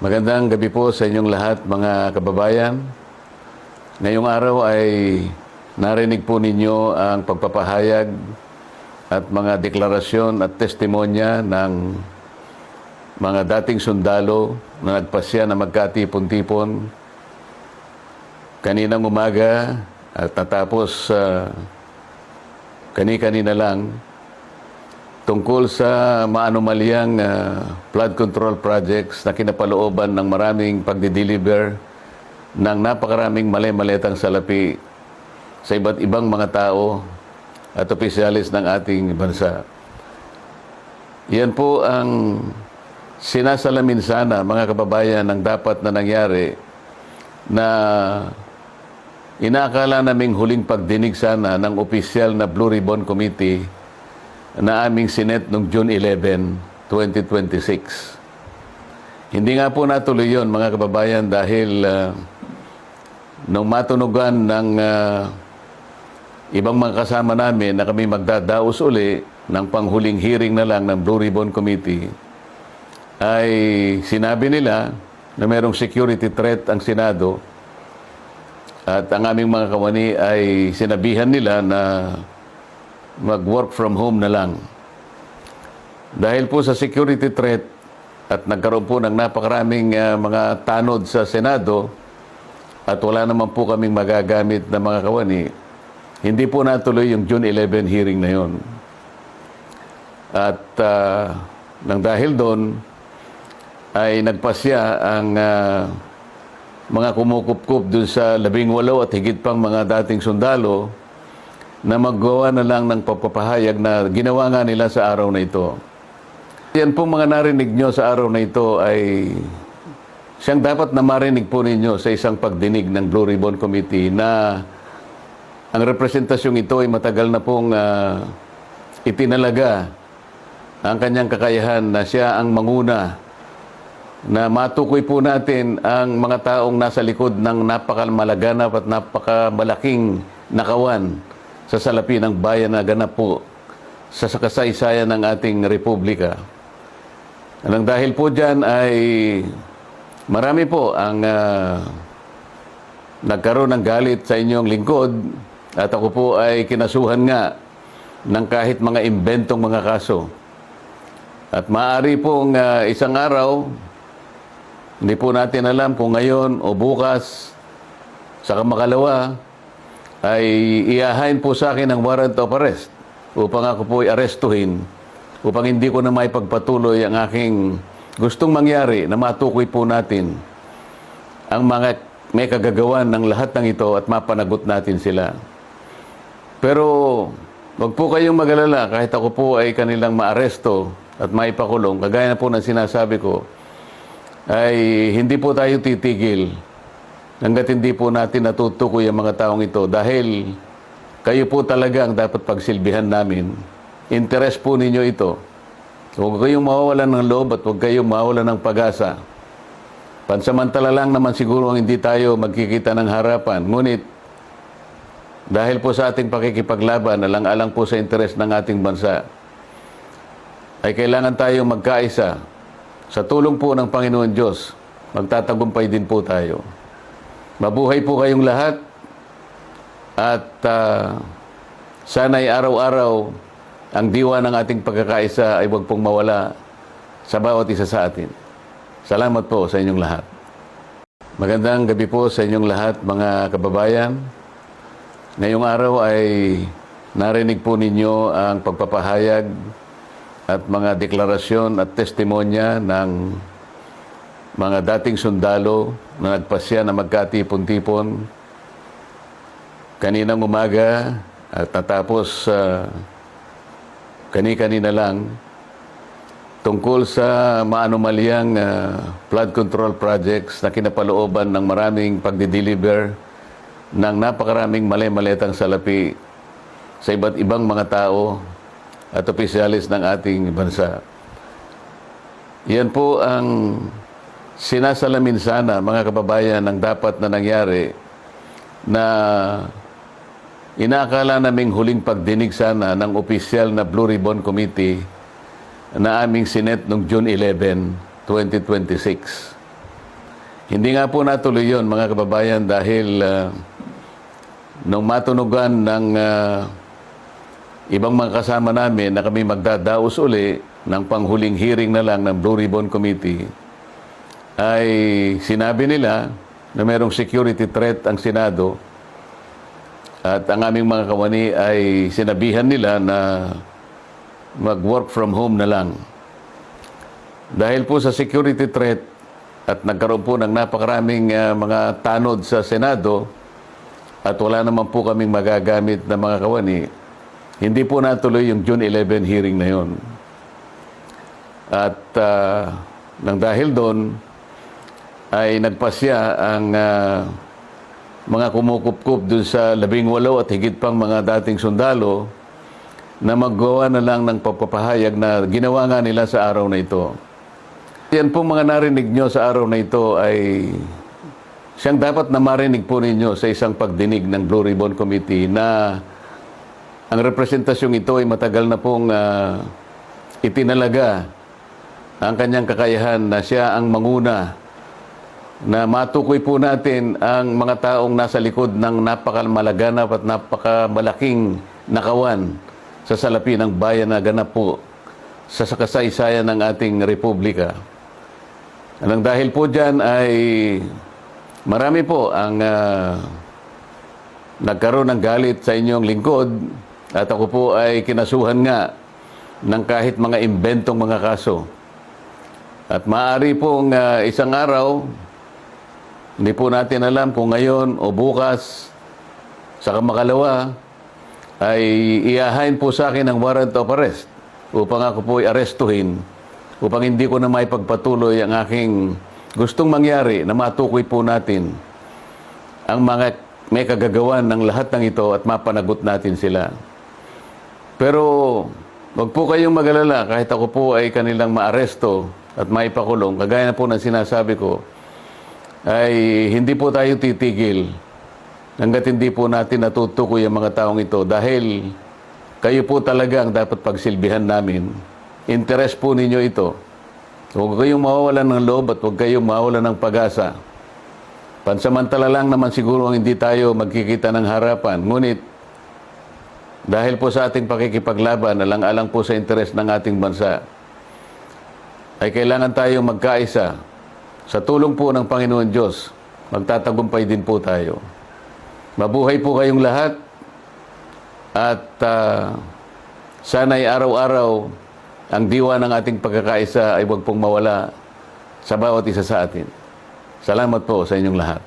Magandang gabi po sa inyong lahat mga kababayan. Ngayong araw ay narinig po ninyo ang pagpapahayag at mga deklarasyon at testimonya ng mga dating sundalo na nagpasya na magkatipon-tipon kaninang umaga at natapos kani-kanina lang tungkol sa maanumalyang flood control projects na kinapalooban ng maraming pagdideliver ng napakaraming mali-maletang salapi sa iba't ibang mga tao at opisyalis ng ating bansa. Yan po ang sinasalamin sana, mga kababayan, ng dapat na nangyari na inaakala naming huling pagdinig sana ng opisyal na Blue Ribbon Committee na aming sinet noong June 11, 2026. Hindi nga po natuloy yun, mga kababayan, dahil nung matunugan ng ibang mga kasama namin na kami magdadaos uli ng panghuling hearing na lang ng Blue Ribbon Committee, ay sinabi nila na mayroong security threat ang Senado at ang aming mga kawani ay sinabihan nila na mag-work from home na lang. Dahil po sa security threat at nagkaroon po ng napakaraming mga tanod sa Senado at wala naman po kaming magagamit na mga kawani, hindi po natuloy yung June 11 hearing na yon. At nang dahil doon ay nagpasya ang mga kumukup-kup dun sa 18 at higit pang mga dating sundalo na maggawa na lang ng pagpapahayag na ginawa nga nila sa araw na ito. Yan po mga narinig nyo sa araw na ito ay siyang dapat na marinig po ninyo sa isang pagdinig ng Blue Ribbon Committee na ang representasyong ito ay matagal na pong itinalaga ang kanyang kakayahan na siya ang manguna na matukoy po natin ang mga taong nasa likod ng napakamalaganap at napakamalaking nakawan sa salapi ng bayan na ganap po sa kasaysayan ng ating republika. Nang dahil po dyan ay marami po ang nagkaroon ng galit sa inyong lingkod at ako po ay kinasuhan nga ng kahit mga imbentong mga kaso. At maaari pong isang araw, hindi po natin alam kung ngayon o bukas, sa kamakalawa, ay iahain po sa akin ang warrant of arrest upang ako po ay arestuhin upang hindi ko na maipagpatuloy ang aking gustong mangyari na matukoy po natin ang mga may kagagawan ng lahat ng ito at mapanagot natin sila. Pero wag po kayong mag-alala kahit ako po ay kanilang maaresto at maipakulong, kagaya na po ng sinasabi ko, ay hindi po tayo titigil hanggat hindi po natin natutukoy ang mga taong ito dahil kayo po talaga ang dapat pagsilbihan namin. Interes po ninyo ito. Huwag kayong mawawalan ng loob at huwag kayong mawawalan ng pag-asa. Pansamantala lang naman siguro ang hindi tayo magkikita ng harapan. Ngunit dahil po sa ating pakikipaglaban, alang-alang po sa interes ng ating bansa, ay kailangan tayong magkaisa. Sa tulong po ng Panginoon Diyos, magtatagumpay din po tayo. Mabuhay po kayong lahat at sana'y araw-araw ang diwa ng ating pagkakaisa ay huwag pong mawala sa bawat isa sa atin. Salamat po sa inyong lahat. Magandang gabi po sa inyong lahat mga kababayan. Ngayong araw ay narinig po ninyo ang pagpapahayag at mga deklarasyon at testimonya ng mga dating sundalo na nagpasya na magkatipon-tipon kaninang umaga at natapos kani-kanina lang tungkol sa maanumalyang flood control projects na kinapalooban ng maraming pagdideliver ng napakaraming mali-maletang salapi sa iba't ibang mga tao at opisyalis ng ating bansa. Yan po ang sinasalamin sana, mga kababayan, ng dapat na nangyari na inaakala naming huling pagdinig sana ng opisyal na Blue Ribbon Committee na aming sinet noong June 11, 2026. Hindi nga po natuloy yun, mga kababayan, dahil nung matunugan ng ibang mga kasama namin na kami magdadaos uli ng panghuling hearing na lang ng Blue Ribbon Committee, ay sinabi nila na mayroong security threat ang Senado at ang aming mga kawani ay sinabihan nila na mag-work from home na lang. Dahil po sa security threat at nagkaroon po ng napakaraming mga tanod sa Senado at wala naman po kaming magagamit na mga kawani, hindi po natuloy yung June 11 hearing na yon. At nang dahil doon, ay nagpasya ang mga kumukup-kup dun sa 18 at higit pang mga dating sundalo na maggawa na lang ng pagpapahayag na ginawa nga nila sa araw na ito. Yan pong mga narinig nyo sa araw na ito ay siyang dapat na marinig po ninyo sa isang pagdinig ng Blue Ribbon Committee na ang representasyong ito ay matagal na pong itinalaga ang kanyang kakayahan na siya ang manguna na matukoy po natin ang mga taong nasa likod ng napakamalaganap at napakamalaking nakawan sa salapi ng bayan na ganap po sa kasaysayan ng ating republika. Nang dahil po dyan ay marami po ang nagkaroon ng galit sa inyong lingkod at ako po ay kinasuhan nga ng kahit mga imbentong mga kaso. At maaari pong isang araw, hindi po natin alam kung ngayon o bukas, sa kamakalawa, ay iahain po sa akin ang warrant of arrest upang ako po i-arestuhin, upang hindi ko na maipagpatuloy ang aking gustong mangyari na matukoy po natin ang mga may kagagawan ng lahat ng ito at mapanagot natin sila. Pero wag po kayong mag-alala kahit ako po ay kanilang maaresto at maipakulong. Kagaya na po ng sinasabi ko, ay hindi po tayo titigil hanggat hindi po natin natutukoy ang mga taong ito dahil kayo po talaga ang dapat pagsilbihan namin. Interest po ninyo ito. Huwag kayong mawawalan ng loob at huwag kayong mawawalan ng pag-asa. Pansamantala lang naman siguro hindi tayo magkikita ng harapan. Ngunit, dahil po sa ating pakikipaglaban, alang-alang po sa interes ng ating bansa, ay kailangan tayong magkaisa. Sa tulong po ng Panginoon Diyos, magtatagumpay din po tayo. Mabuhay po kayong lahat at sana'y araw-araw ang diwa ng ating pagkakaisa ay huwag pong mawala sa bawat isa sa atin. Salamat po sa inyong lahat.